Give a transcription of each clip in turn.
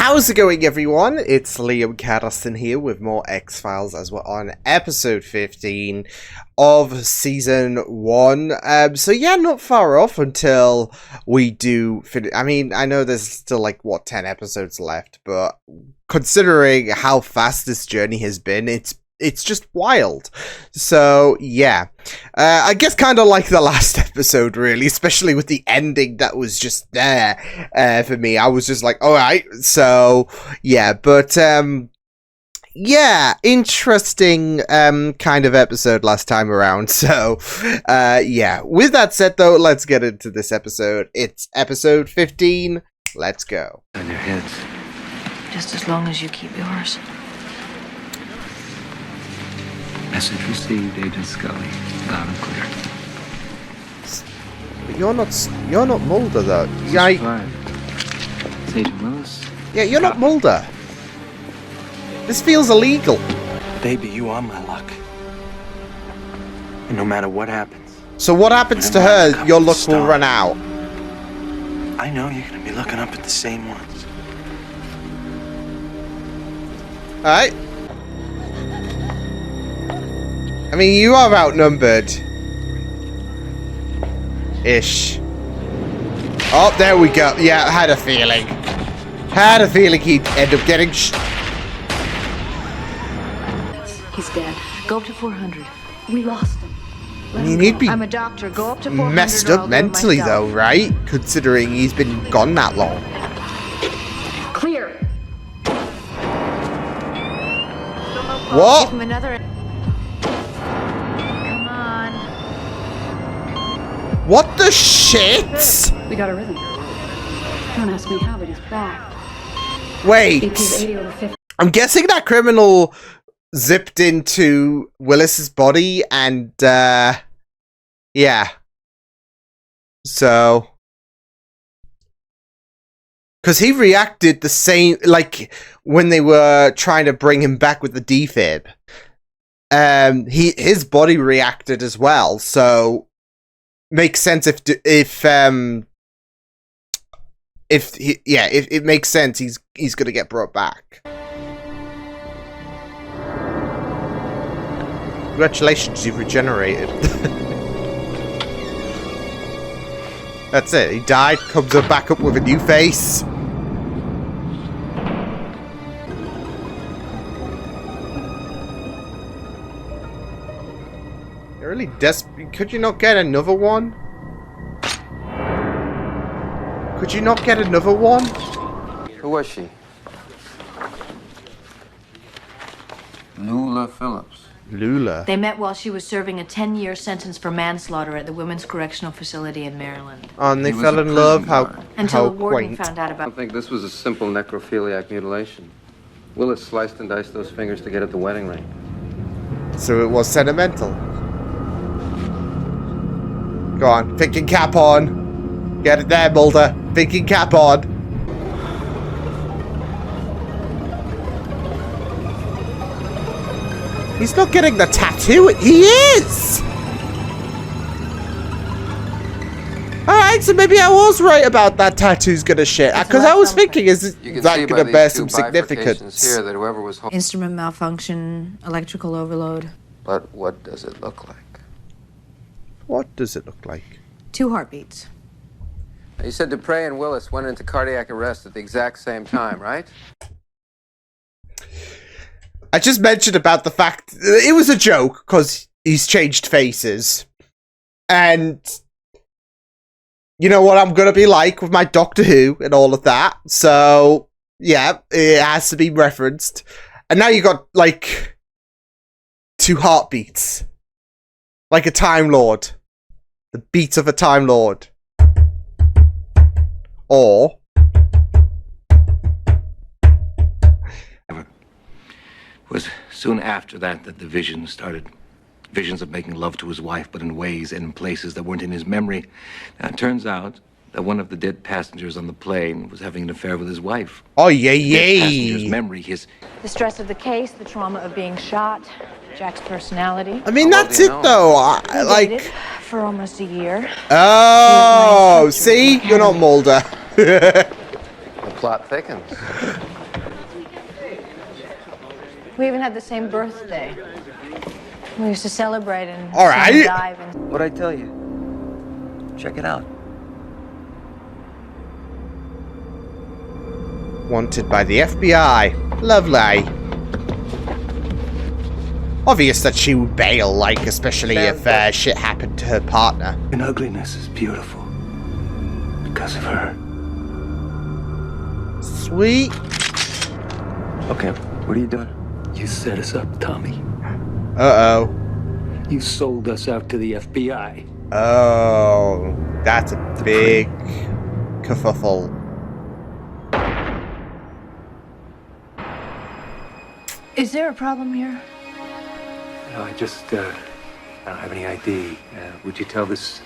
How's it going, everyone? It's Liam Catterson here with more X-Files as we're on episode 15 of season 1. So yeah, not far off until we do finish. I mean, I know there's still like, 10 episodes left, but considering how fast this journey has been, it's just wild. So yeah, I guess kind of like the last episode, really, especially with the ending that was just there for me. I was just like, all right. So yeah, but yeah, interesting kind of episode last time around. So yeah, with that said, though, let's get into this episode. It's episode 15. Let's go. On your heads. Just as long as you keep yours. Message received, Agent Scully. Loud and clear. But you're not Mulder, though. Yeah, It's Agent Willis. Yeah, you're not Mulder. This feels illegal. Baby, you are my luck. And no matter what happens. So what happens to her, your luck will run out. I know you're gonna be looking up at the same ones. Alright. I mean, you are outnumbered. Ish. Oh, there we go. Yeah, I had a feeling. Had a feeling he'd end up getting He's dead. Go up to 400. We lost him. I mean, he'd be I'm a doctor. Go up to 400 messed or I'll up do it mentally, though, myself. right? Considering he's been gone that long. Clear. What? Give him another. Come on. What the shit? We got a rhythm. Don't ask me how, but he's back. Wait. BP's 80 over 50. I'm guessing that criminal zipped into Willis's body and, yeah. So. Because he reacted the same, like, when they were trying to bring him back with the defib. His body reacted as well, so makes sense if it makes sense he's gonna get brought back. Congratulations, you've regenerated. That's it. He died, comes back up with a new face. You're really desperate. Could you not get another one? Could you not get another one? Who was she? Lula Phillips. Lula. They met while she was serving a 10-year sentence for manslaughter at the Women's Correctional Facility in Maryland. Oh, and they He was fell a in love. prison How guard. Until how the warden quaint. found out I about. think this was a simple necrophiliac mutilation. Willis sliced and diced those fingers to get at the wedding ring. So it was sentimental. Go on, thinking cap on. Get it there, Mulder. Thinking cap on. He's not getting the tattoo. He is! Alright, so maybe I was right about that tattoo's gonna shit. Because I was thinking, is You can that see by gonna these bear two some bifurcations significance? here that whoever was Instrument malfunction, electrical overload. But what does it look like? What does it look like? 2 heartbeats. You said Dupre and Willis went into cardiac arrest at the exact same time, right? I just mentioned about the fact it was a joke because he's changed faces, and you know what I'm gonna be like with my Doctor Who and all of that. So yeah, it has to be referenced. And now you got like 2 heartbeats, like a Time Lord, the beats of a Time Lord, or. It was soon after that the visions started. Visions of making love to his wife, but in ways and in places that weren't in his memory. Now, it turns out that one of the dead passengers on the plane was having an affair with his wife. Oh, yeah, Dead passenger's yeah. memory, his... The stress of the case, the trauma of being shot, Jack's personality. I mean, How well that's do you it, know? though. We Like, dated for almost a year. oh, He was my see? instructor You're not at Mulder. The plot thickens. We even had the same birthday. We used to celebrate and All right. sing dive and What'd I tell you? Check it out. Wanted by the FBI. Lovely. Obvious that she would bail, like, especially if shit happened to her partner. And ugliness is beautiful. Because of her. Sweet. Okay, what are you doing? You set us up, Tommy. Uh-oh. You sold us out to the FBI. Oh. That's a big kerfuffle. Is there a problem here? No, I don't have any ID. Would you tell this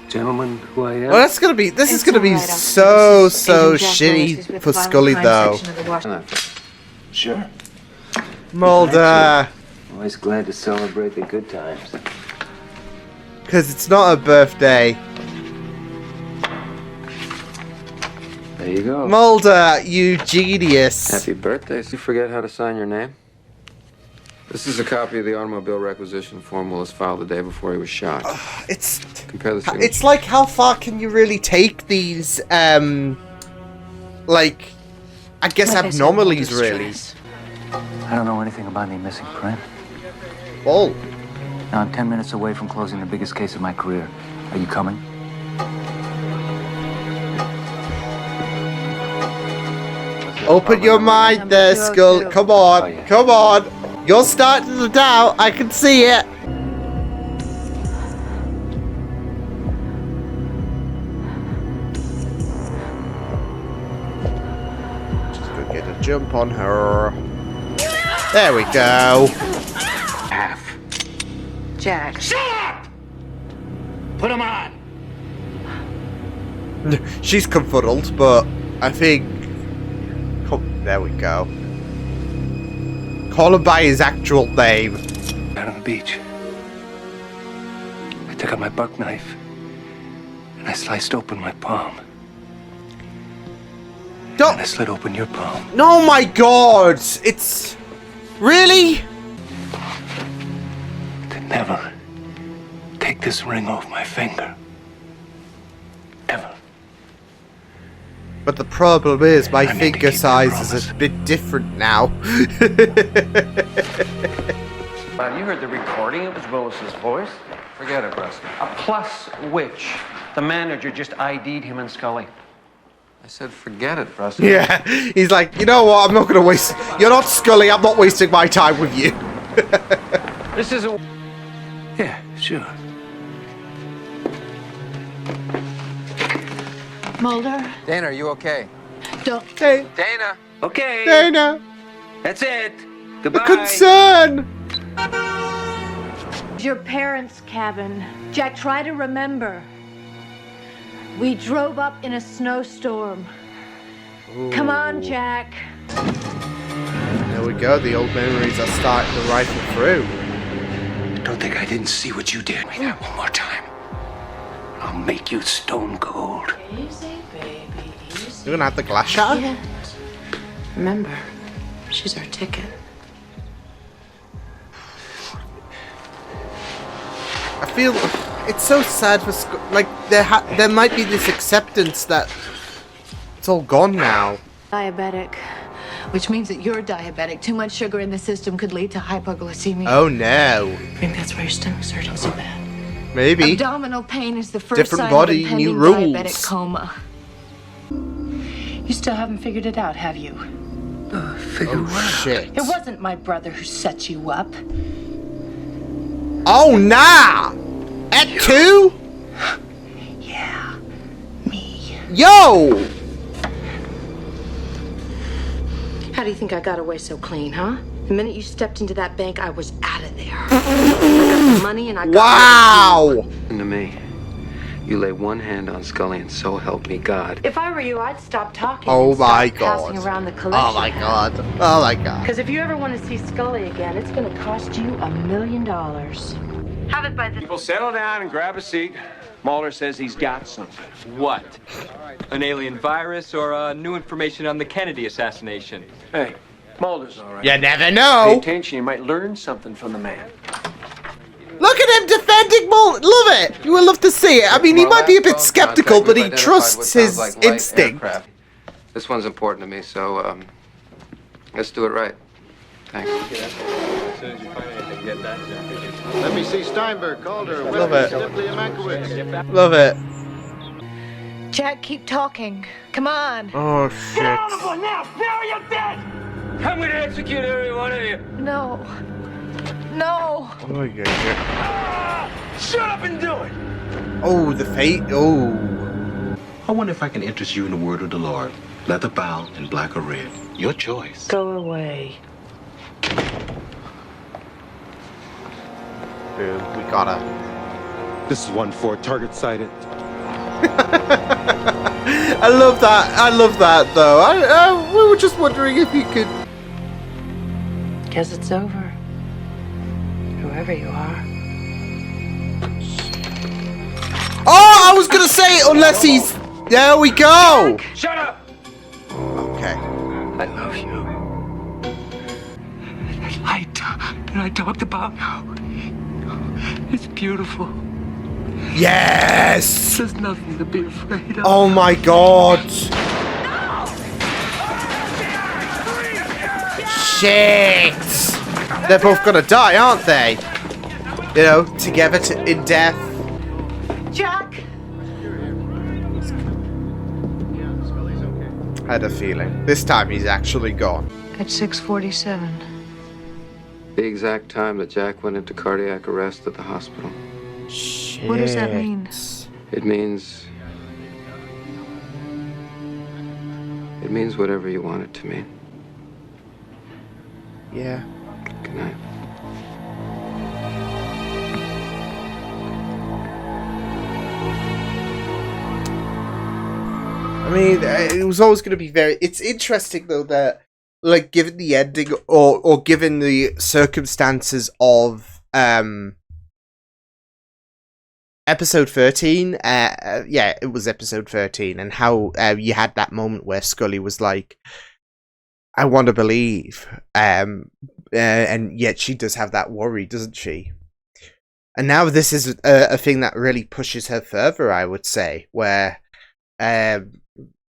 gentleman who I am? Well, this is gonna be It's so all right, officer. This is Agent Jack Willis. He's shitty with for the violent Scully crime though. section of the Washington- Sure. Mulder, Always glad to celebrate the good times. because it's not a birthday. There you go. Mulder, you genius. Happy birthday. You forget how to sign your name? This is a copy of the automobile requisition form Willis filed the day before he was shot. It's Compare the signature. it's like, how far can you really take these like, I guess, Like I said, abnormalities, no really? distress. I don't know anything about any missing print. Oh, Now I'm 10 minutes away from closing the biggest case of my career. Are you coming? open your mind there, Number Skull. 202. Come on, Oh, yeah. come on. You're starting to doubt. I can see it. Just gonna get a jump on her. There we go. Half. Jack. Put him on! She's confuddled, but I think... there we go. Call him by his actual name. Out on the beach. I took out my buck knife and I sliced open my palm. And I Don't... slit open your palm. No, my God! It's... Really? To never take this ring off my finger. Ever. But the problem is, my I need to finger keep size my is promise. a bit different now. Wow, you heard the recording? It was Willis's voice. Forget it, Rusty. A plus which? The manager just ID'd him and Scully. I said forget it, Rusty. Yeah, he's like, you know what, I'm not going to waste... You're not Scully, I'm not wasting my time with you. This is a... Yeah, sure. Mulder, Dana, are you okay? don't. Hey, Dana! Okay, Dana, that's it. a Goodbye. concern. Your parents' cabin. Jack, try to remember. We drove up in a snowstorm. Come on, Jack. There we go, the old memories are starting to rifle through. Don't think I didn't see what you did. Me that one more time. I'll make you stone cold. Easy, baby, easy. You're going to have the glass shatter? Yes. Remember, she's our ticket. I feel it's so sad for like there might be this acceptance that it's all gone now. Diabetic, which means that you're diabetic. Too much sugar in the system could lead to hypoglycemia. Oh no. I think that's why your stomach's hurting so bad. Maybe. Abdominal pain is the first Different sign body, of impending new rules. diabetic coma. You still haven't figured it out, have you? Oh shit. It wasn't my brother who set you up. Oh nah. At 2? Yeah, me. Yo. How do you think I got away so clean, huh? The minute you stepped into that bank, I was out of there. I got the money and I got Wow. Listen to me. You lay one hand on Scully and so help me God. If I were you, I'd stop talking. Oh and my start God. passing around the collection. Oh my god. Oh my god. Because if you ever want to see Scully again, it's going to cost you $1 million. Have it by the... People settle down and grab a seat. Mulder says he's got something. What? An alien virus or new information on the Kennedy assassination? Hey, Mulder's all right. You never Pay know. attention, you might learn something from the man. Look at him defending Mulder. Love it. You would love to see it. I mean, he might be a bit skeptical, but he trusts his instinct. This one's important to me, so let's do it right. Thanks. Let me see Steinberg, Calder, Love it. Stipley, and Mankiewicz. Love it. Jack, keep talking. Come on. Oh, shit. I'm gonna execute every one of you. No. No. Oh, yeah. Shut up and do it. Oh, the fate. Oh. I wonder if I can interest you in the word of the Lord. Leather bound in black or red. Your choice. Go away. Dude, we gotta. This is 1-4, target sighted. I love that. I love that, though. We were just wondering if you could. Guess it's over. Whoever you are. Oh, I was gonna say, unless he's. There we go. Shut up. Okay. I love you. That light that I talked about, it's beautiful. Yes. There's nothing to be afraid of. Oh my God. Shit. They're both gonna die, aren't they? You know, together in death. Jack. I had a feeling. This time he's actually gone. At 6:47. The exact time that Jack went into cardiac arrest at the hospital. Shit. What does that mean? It means whatever you want it to mean. Yeah. Good night. I mean, it was always going to be very. It's interesting though that, like, given the ending or given the circumstances of episode 13, yeah, it was episode 13, and how you had that moment where Scully was like, "I want to believe," and yet she does have that worry, doesn't she? And now this is a thing that really pushes her further, I would say, where.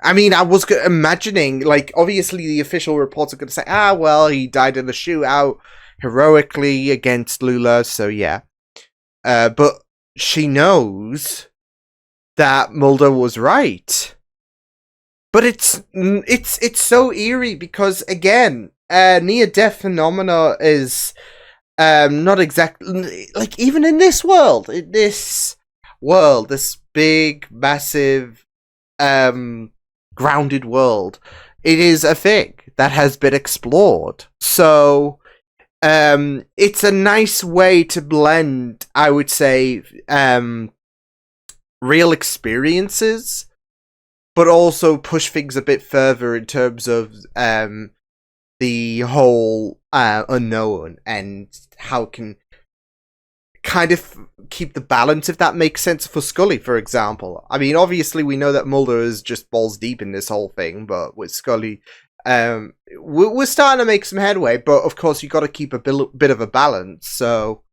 I mean, I was imagining, like, obviously the official reports are going to say, well, he died in the shootout heroically against Lula, so yeah. But she knows that Mulder was right. But it's so eerie because, again, near-death phenomena is not exactly, like, even in this world, this big, massive, grounded world, it is a thing that has been explored. So it's a nice way to blend, I would say, real experiences, but also push things a bit further in terms of the whole unknown and how it can kind of keep the balance, if that makes sense, for Scully, for example. I mean, obviously we know that Mulder is just balls deep in this whole thing, but with Scully, we're starting to make some headway, but of course you got to keep a bit of a balance, so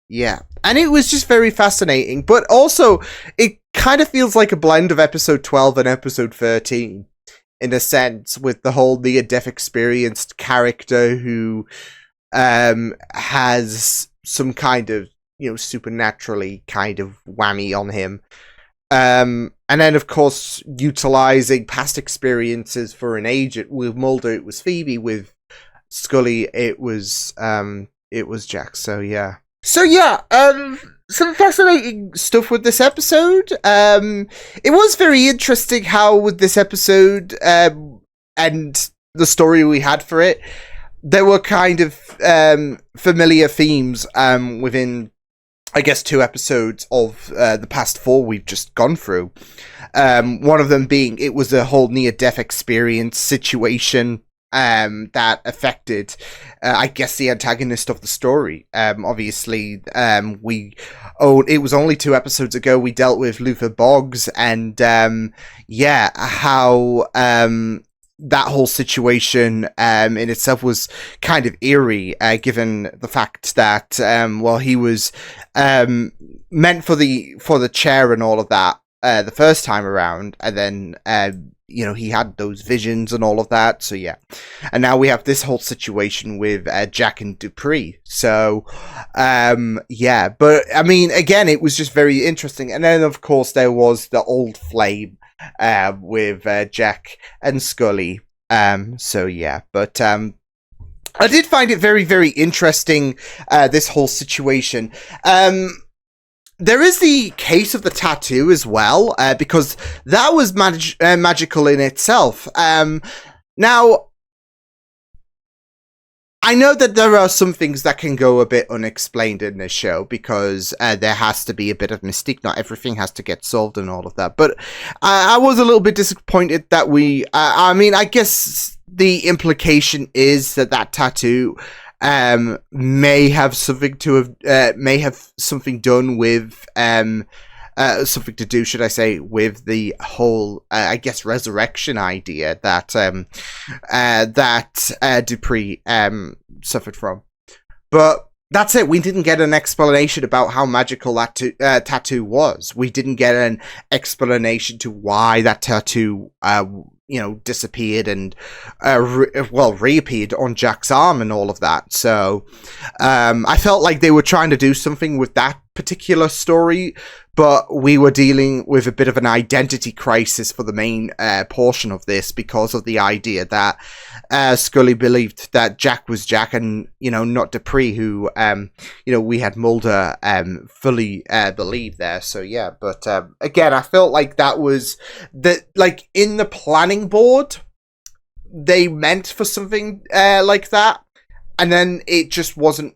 yeah. And it was just very fascinating, but also it kind of feels like a blend of episode 12 and episode 13, in a sense, with the whole near-death experienced character who has some kind of, supernaturally kind of whammy on him. And then, of course, utilizing past experiences for an agent. With Mulder, it was Phoebe. With Scully, it was Jack. So, yeah. Some fascinating stuff with this episode. It was very interesting how with this episode, and the story we had for it, there were kind of familiar themes within, I guess, 2 episodes of the past 4 we've just gone through. One of them being it was a whole near-death experience situation that affected, I guess, the antagonist of the story. Obviously, it was only 2 episodes ago we dealt with Luther Boggs, and how that whole situation in itself was kind of eerie, given the fact that he was meant for the chair and all of that the first time around, and then he had those visions and all of that. So yeah, and now we have this whole situation with Jack and Dupree. So yeah, but I mean, again, it was just very interesting. And then of course there was the old flame with Jack and Scully. So yeah, but I did find it very, very interesting, this whole situation. There is the case of the tattoo as well, because that was magical in itself. Now, I know that there are some things that can go a bit unexplained in this show, because there has to be a bit of mystique. Not everything has to get solved and all of that. But I was a little bit disappointed that I mean, I guess the implication is that tattoo may have something done with something to do, should I say, with the whole I guess resurrection idea that Dupree suffered from. But that's it. We didn't get an explanation about how magical that tattoo was. We didn't get an explanation to why that tattoo disappeared and reappeared on Jack's arm and all of that. So I felt like they were trying to do something with that particular story, but we were dealing with a bit of an identity crisis for the main portion of this, because of the idea that Scully believed that Jack was Jack and not Dupree, who we had Mulder fully believe there. So yeah, but again, I felt like that was in the planning board they meant for something like that, and then it just wasn't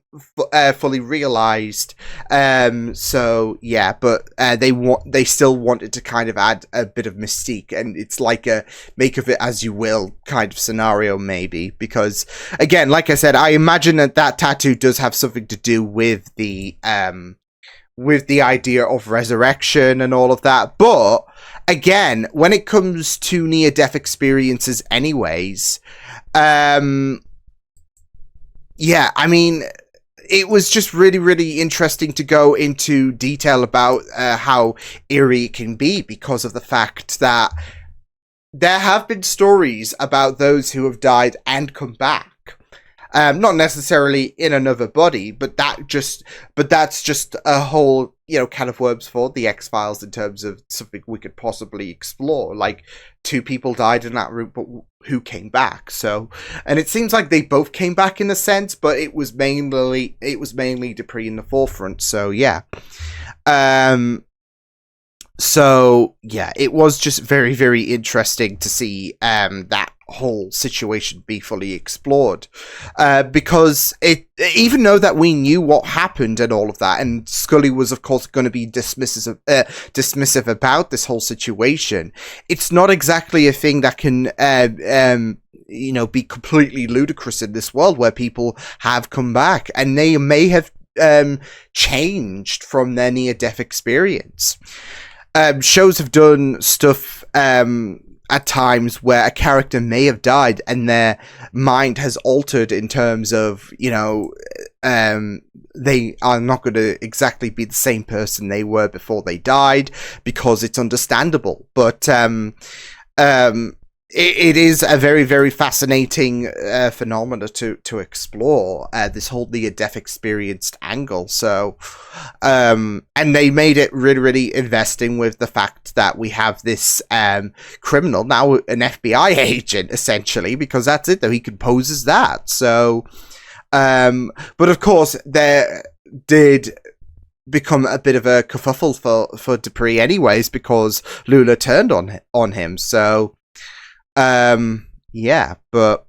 fully realized. So yeah, but they still wanted to kind of add a bit of mystique, and it's like a make of it as you will kind of scenario, maybe, because again, like I said, I imagine that tattoo does have something to do with the idea of resurrection and all of that. But again, when it comes to near-death experiences anyways, yeah, I mean, it was just really, really interesting to go into detail about how eerie it can be, because of the fact that there have been stories about those who have died and come back. Not necessarily in another body, but that's just a whole, can of worms for the X-Files in terms of something we could possibly explore. Like, 2 people died in that room, but who came back? So, and it seems like they both came back in a sense, but it was mainly Dupree in the forefront. So yeah. So yeah, it was just very, very interesting to see that whole situation be fully explored, because even though that we knew what happened and all of that, and Scully was of course going to be dismissive about this whole situation, it's not exactly a thing that can be completely ludicrous in this world where people have come back and they may have changed from their near-death experience. Shows have done stuff at times where a character may have died and their mind has altered in terms of, they are not going to exactly be the same person they were before they died, because it's understandable. But it is a very, very fascinating phenomena to explore, this whole near-death experienced angle. So, and they made it really, really investing with the fact that we have this criminal, now an FBI agent, essentially, because that's it, though, he can pose as that. So, but of course, there did become a bit of a kerfuffle for Dupree anyways, because Lula turned on him. So, yeah, but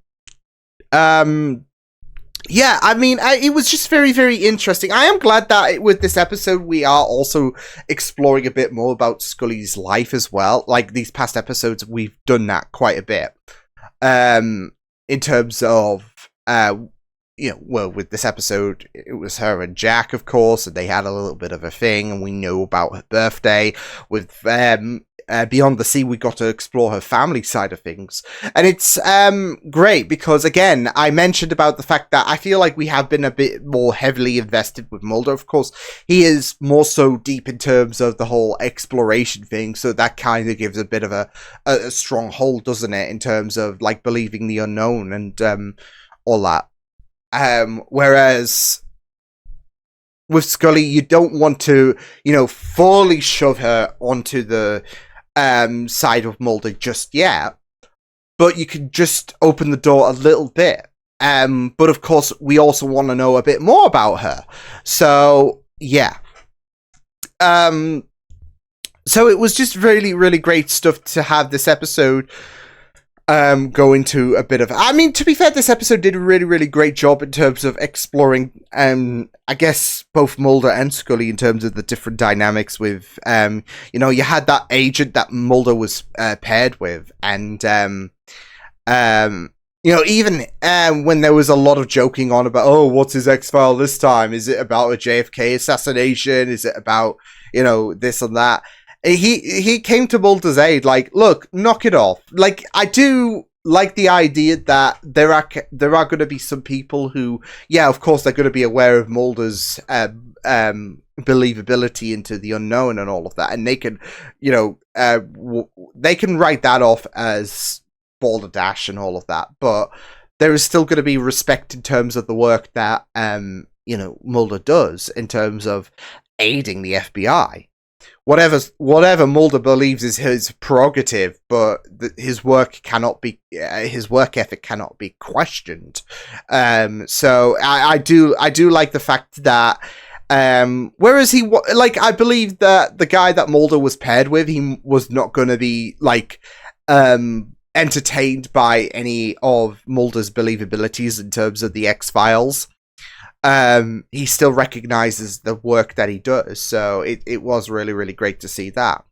yeah, I mean, it was just very, very interesting. I am glad that with this episode we are also exploring a bit more about Scully's life as well. Like, these past episodes we've done that quite a bit, in terms of with this episode, it was her and Jack, of course, and they had a little bit of a thing, and we know about her birthday with Beyond the Sea, we got to explore her family side of things. And it's great because, again, I mentioned about the fact that I feel like we have been a bit more heavily invested with Mulder. Of course, he is more so deep in terms of the whole exploration thing, so that kind of gives a bit of a strong hold, doesn't it, in terms of, like, believing the unknown and all that. Whereas with Scully, you don't want to, fully shove her onto the side of Mulder just yet, but you can just open the door a little bit. But of course, we also want to know a bit more about her. So, yeah. So it was just really, really great stuff to have this episode go into a bit of... I mean, to be fair, this episode did a really, really great job in terms of exploring, I guess, both Mulder and Scully in terms of the different dynamics with, you had that agent that Mulder was paired with, and, even when there was a lot of joking on about, oh, what's his X-File this time? Is it about a JFK assassination? Is it about, this and that? He came to Mulder's aid, like, look, knock it off. Like, I do like the idea that there are going to be some people who, yeah, of course, they're going to be aware of Mulder's believability into the unknown and all of that, and they can, they can write that off as balderdash and all of that, but there is still going to be respect in terms of the work that, Mulder does in terms of aiding the FBI. Whatever Mulder believes is his prerogative, but his work ethic cannot be questioned. So I do like the fact that, whereas I believe that the guy that Mulder was paired with, he was not going to be entertained by any of Mulder's believabilities in terms of the X-Files. He still recognizes the work that he does, so it was really, really great to see that,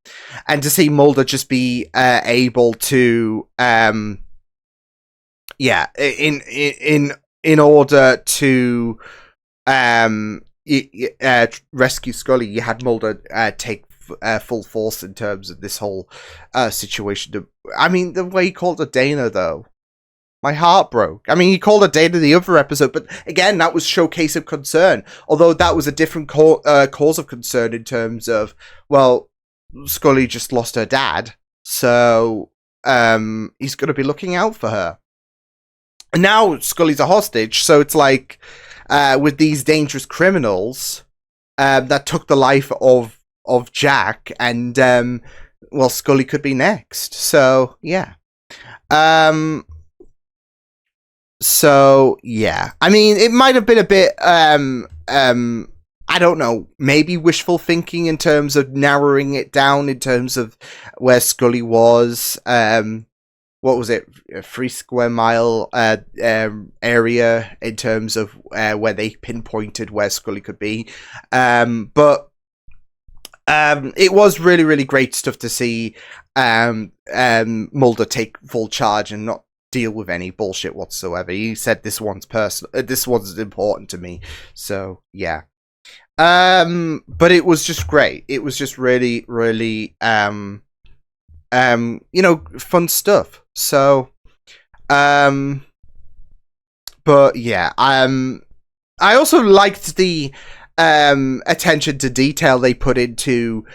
and to see Mulder just be able to, in order to rescue Scully, you had Mulder take full force in terms of this whole situation. I mean, the way he called her Dana, though. My heart broke. I mean, he called her Dana the other episode, but again, that was showcase of concern. Although that was a different cause of concern in terms of, well, Scully just lost her dad, so he's going to be looking out for her. And now Scully's a hostage, so it's like with these dangerous criminals that took the life of Jack, and well, Scully could be next. So yeah. So, yeah. I mean, it might have been a bit, I don't know, maybe wishful thinking in terms of narrowing it down in terms of where Scully was. What was it? A 3 square mile area in terms of where they pinpointed where Scully could be. But it was really, really great stuff to see Mulder take full charge and not deal with any bullshit whatsoever. He said this one's personal, this one's important to me. So yeah. But it was just great. It was just really, really fun stuff. So but yeah, I also liked the attention to detail they put into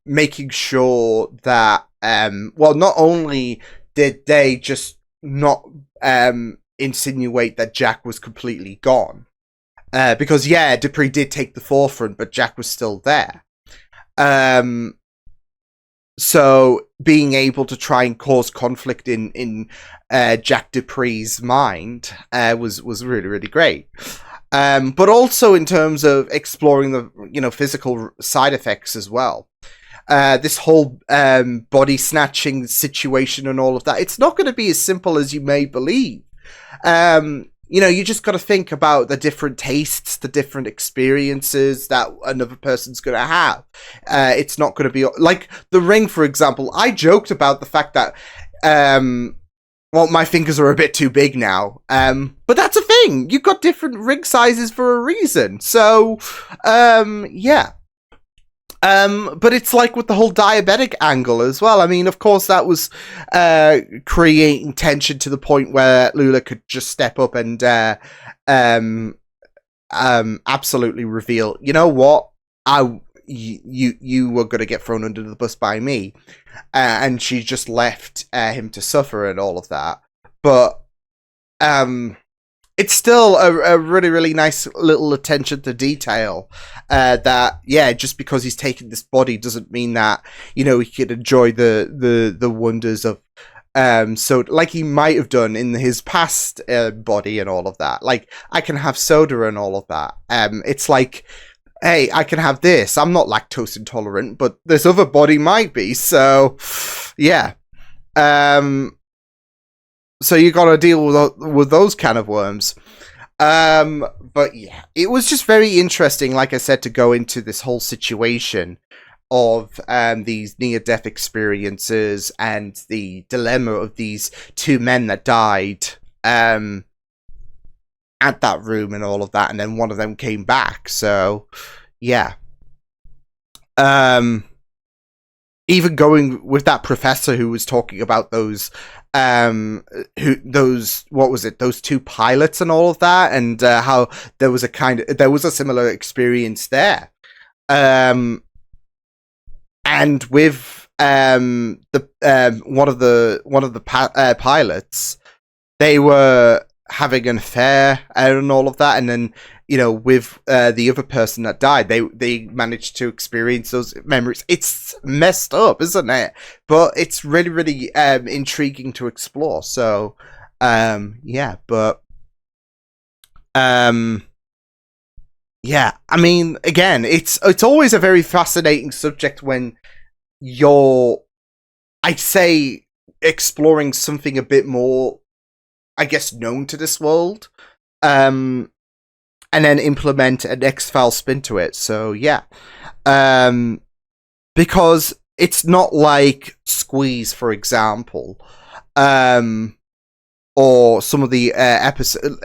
making sure that well, not only did they just not insinuate that Jack was completely gone, because yeah, Dupree did take the forefront, but Jack was still there. So being able to try and cause conflict in Jack Dupree's mind was really, really great. But also in terms of exploring the physical side effects as well. This whole body snatching situation and all of that, it's not going to be as simple as you may believe. You just got to think about the different tastes, the different experiences that another person's going to have. It's not going to be like The Ring, for example. I joked about the fact that well, my fingers are a bit too big now. But that's a thing. You've got different ring sizes for a reason. So yeah. But it's like with the whole diabetic angle as well. I mean, of course, that was creating tension to the point where Lula could just step up and absolutely reveal, you know what, you were going to get thrown under the bus by me, and she just left him to suffer and all of that. But it's still a really, really nice little attention to detail. That, yeah, just because he's taken this body doesn't mean that, you know, he could enjoy the wonders of, so like he might have done in his past body and all of that. Like, I can have soda and all of that. It's like, hey, I can have this. I'm not lactose intolerant, but this other body might be. So, yeah. So you got to deal with those kind of worms. But yeah, it was just very interesting, like I said, to go into this whole situation of these near-death experiences and the dilemma of these two men that died at that room and all of that, and then one of them came back. So yeah, even going with that professor who was talking about those those two pilots and all of that, and how there was a similar experience there, and with the one of the pilots, they were having an affair and all of that, and then, you know, with the other person that died, they managed to experience those memories. It's messed up, isn't it? But it's really, really intriguing to explore. So yeah, but yeah, I mean, again, it's always a very fascinating subject when you're, I'd say, exploring something a bit more, I guess, known to this world, and then implement an X-File spin to it. So yeah, because it's not like Squeeze, for example, or some of the episodes,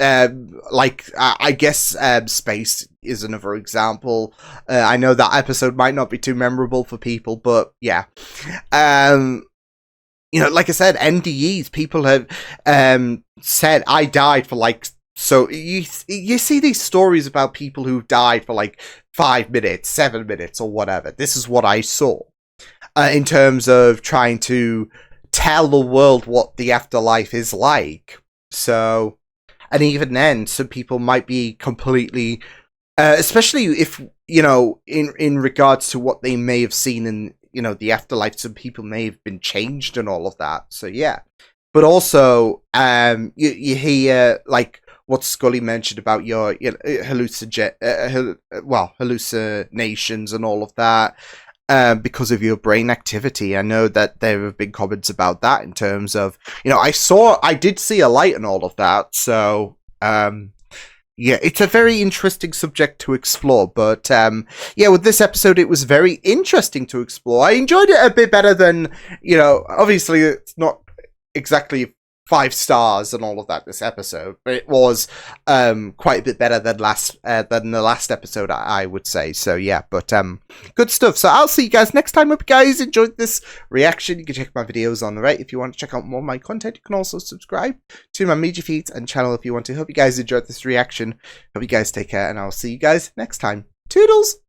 like I guess Space is another example. I know that episode might not be too memorable for people, but yeah. You know, like I said, NDEs, people have said, I died for like, so you see these stories about people who died for like 5 minutes, 7 minutes, or whatever. This is what I saw in terms of trying to tell the world what the afterlife is like. So, and even then, some people might be completely, especially if, you know, in regards to what they may have seen in, you know, the afterlife, some people may have been changed and all of that. So yeah, but also you hear like what Scully mentioned about your, you know, hallucinations and all of that, because of your brain activity. I know that there have been comments about that in terms of, you know, I did see a light and all of that. So yeah, it's a very interesting subject to explore, but yeah, with this episode, it was very interesting to explore. I enjoyed it a bit better than, you know, obviously it's not exactly 5 stars and all of that this episode, but it was quite a bit better than the last episode, I would say. So yeah, but good stuff. So I'll see you guys next time. Hope you guys enjoyed this reaction. You can check my videos on the right if you want to check out more of my content. You can also subscribe to my media feeds and channel if you want to. Hope you guys enjoyed this reaction. Hope you guys take care, and I'll see you guys next time. Toodles!